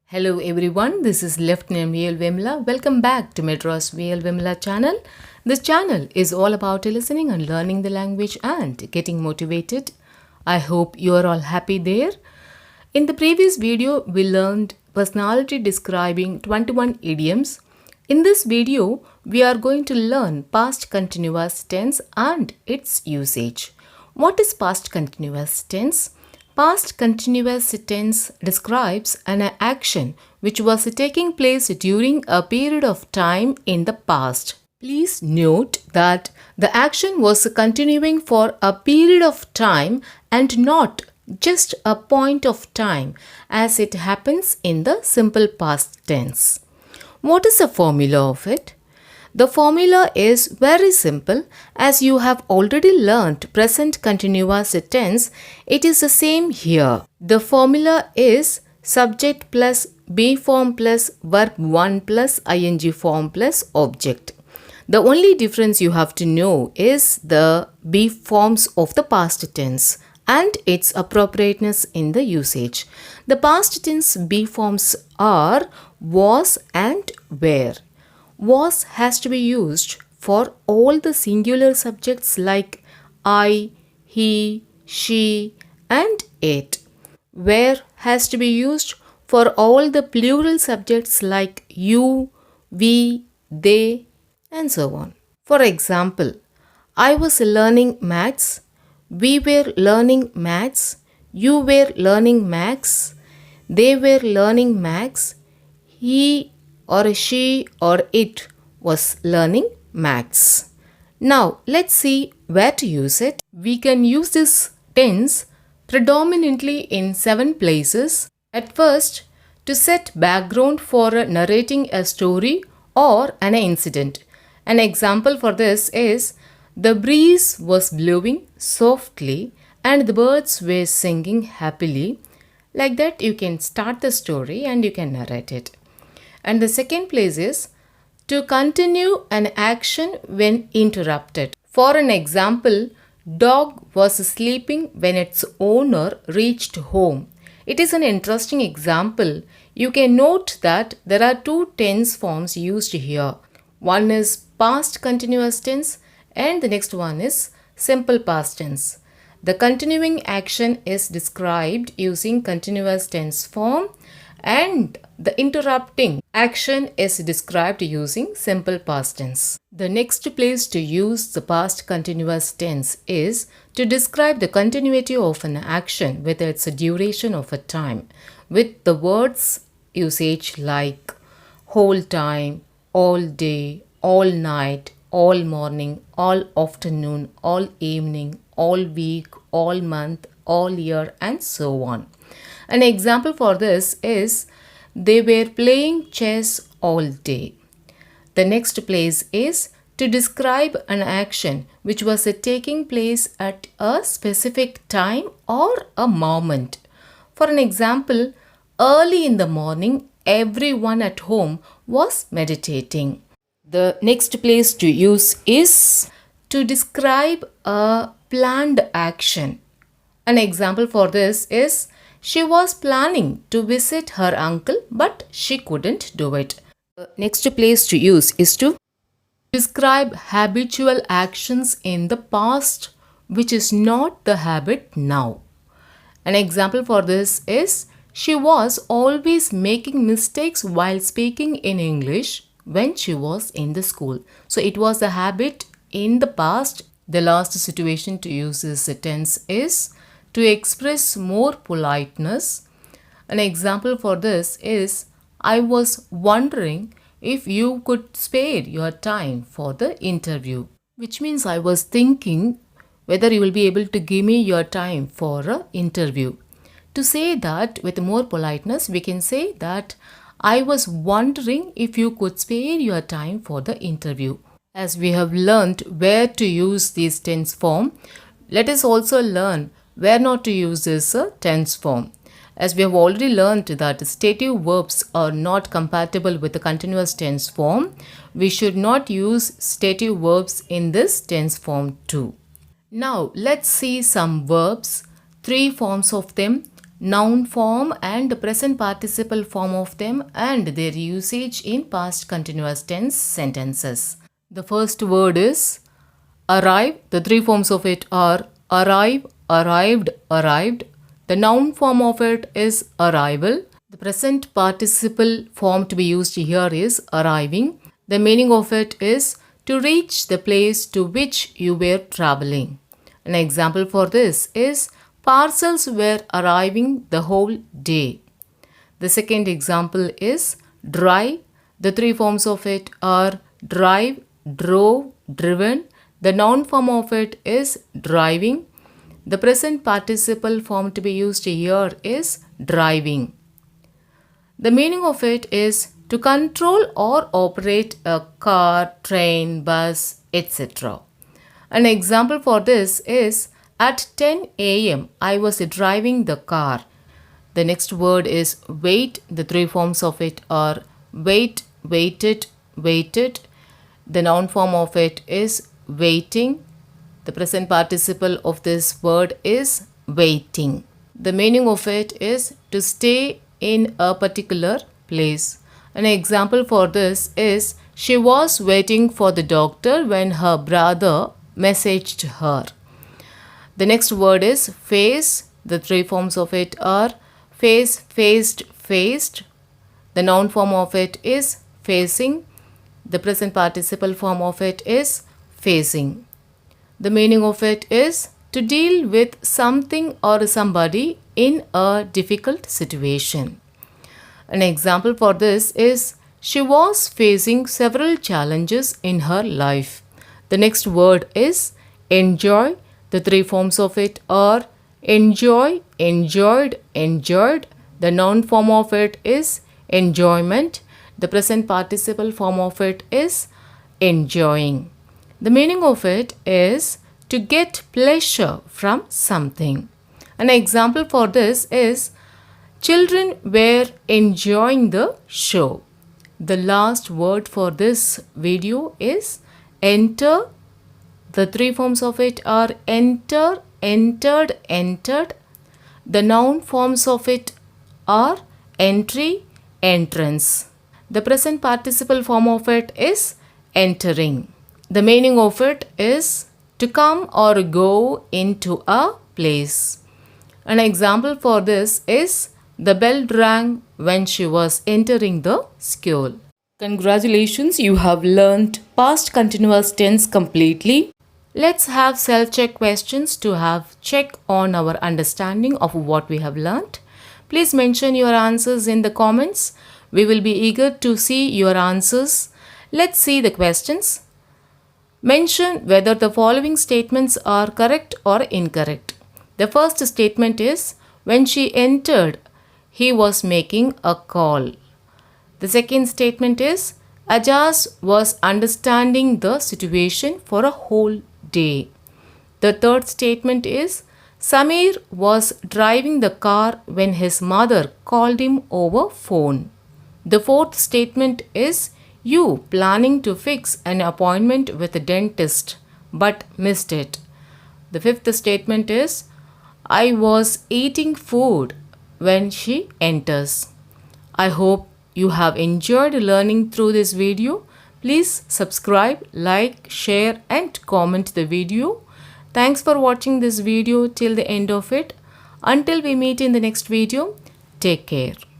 Hello everyone, this is Lieutenant VL Vimla. Welcome back to MADRAS VL Vimla channel. This channel is all about listening and learning the language and getting motivated. I hope you are all happy there. In the previous video, we learned personality describing 21 idioms. In this video, we are going to learn past continuous tense and its usage. What is past continuous tense? Past continuous tense describes an action which was taking place during a period of time in the past. Please note that the action was continuing for a period of time and not just a point of time as it happens in the simple past tense. What is the formula of it? The formula is very simple. As you have already learnt present continuous tense, it is the same here. The formula is subject plus be form plus verb 1 plus ing form plus object. The only difference you have to know is the be forms of the past tense and its appropriateness in the usage. The past tense be forms are was and were. Was has to be used for all the singular subjects like I, he, she and it. Where has to be used for all the plural subjects like you, we, they and so on. For example, I was learning maths, we were learning maths, you were learning maths, they were learning maths, he or she or it was learning maths. Now let's see where to use it. We can use this tense predominantly in 7 places. At first, to set background for narrating a story or an incident. An example for this is the breeze was blowing softly and the birds were singing happily. Like that you can start the story and you can narrate it. And the second place is to continue an action when interrupted. For an example, dog was sleeping when its owner reached home. It is an interesting example. You can note that there are 2 tense forms used here. One is past continuous tense and the next one is simple past tense. The continuing action is described using continuous tense form and the interrupting action is described using simple past tense. The next place to use the past continuous tense is to describe the continuity of an action with its duration of a time with the words usage like whole time, all day, all night, all morning, all afternoon, all evening, all week, all month, all year and so on. An example for this is they were playing chess all day. The next place is to describe an action which was taking place at a specific time or a moment. For an example, early in the morning, everyone at home was meditating. The next place to use is to describe a planned action. An example for this is she was planning to visit her uncle but she couldn't do it. The next place to use is to describe habitual actions in the past which is not the habit now. An example for this is she was always making mistakes while speaking in English when she was in the school. So it was a habit in the past. The last situation to use this tense is to express more politeness. An example for this is I was wondering if you could spare your time for the interview, which means I was thinking whether you will be able to give me your time for an interview. To say that with more politeness, we can say that I was wondering if you could spare your time for the interview. As we have learned where to use this tense form, let us also learn where not to use this tense form. As we have already learned that stative verbs are not compatible with the continuous tense form, we should not use stative verbs in this tense form too. Now let's see some verbs, 3 forms of them noun form and the present participle form of them and their usage in past continuous tense sentences. The first word is arrive. The three forms of it are arrive, arrived, arrived. The noun form of it is arrival. The present participle form to be used here is arriving. The meaning of it is to reach the place to which you were traveling. An example for this is parcels were arriving the whole day. The second example is drive. The three forms of it are drive, drove, driven. The noun form of it is driving. The present participle form to be used here is driving. The meaning of it is to control or operate a car, train, bus, etc. An example for this is at 10 a.m. I was driving the car. The next word is wait. The three forms of it are wait, waited, waited. The noun form of it is waiting. The present participle of this word is waiting. The meaning of it is to stay in a particular place. An example for this is she was waiting for the doctor when her brother messaged her. The next word is face. The three forms of it are face, faced, faced. The noun form of it is facing. The present participle form of it is facing. The meaning of it is to deal with something or somebody in a difficult situation. An example for this is she was facing several challenges in her life. The next word is enjoy. The three forms of it are enjoy, enjoyed, enjoyed. The noun form of it is enjoyment. The present participle form of it is enjoying. The meaning of it is to get pleasure from something. An example for this is children were enjoying the show. The last word for this video is enter. The three forms of it are enter, entered, entered. The noun forms of it are entry, entrance. The present participle form of it is entering. The meaning of it is to come or go into a place. An example for this is the bell rang when she was entering the school. Congratulations, you have learnt past continuous tense completely. Let's have self-check questions to have check on our understanding of what we have learnt. Please mention your answers in the comments. We will be eager to see your answers. Let's see the questions. Mention whether the following statements are correct or incorrect. The first statement is, when she entered, he was making a call. The second statement is, Ajaz was understanding the situation for a whole day. The third statement is, Samir was driving the car when his mother called him over phone. The fourth statement is, you planning to fix an appointment with a dentist but missed it. The fifth statement is, I was eating food when she enters. I hope you have enjoyed learning through this video. Please subscribe, like, share and comment the video. Thanks for watching this video till the end of it. Until we meet in the next video, take care.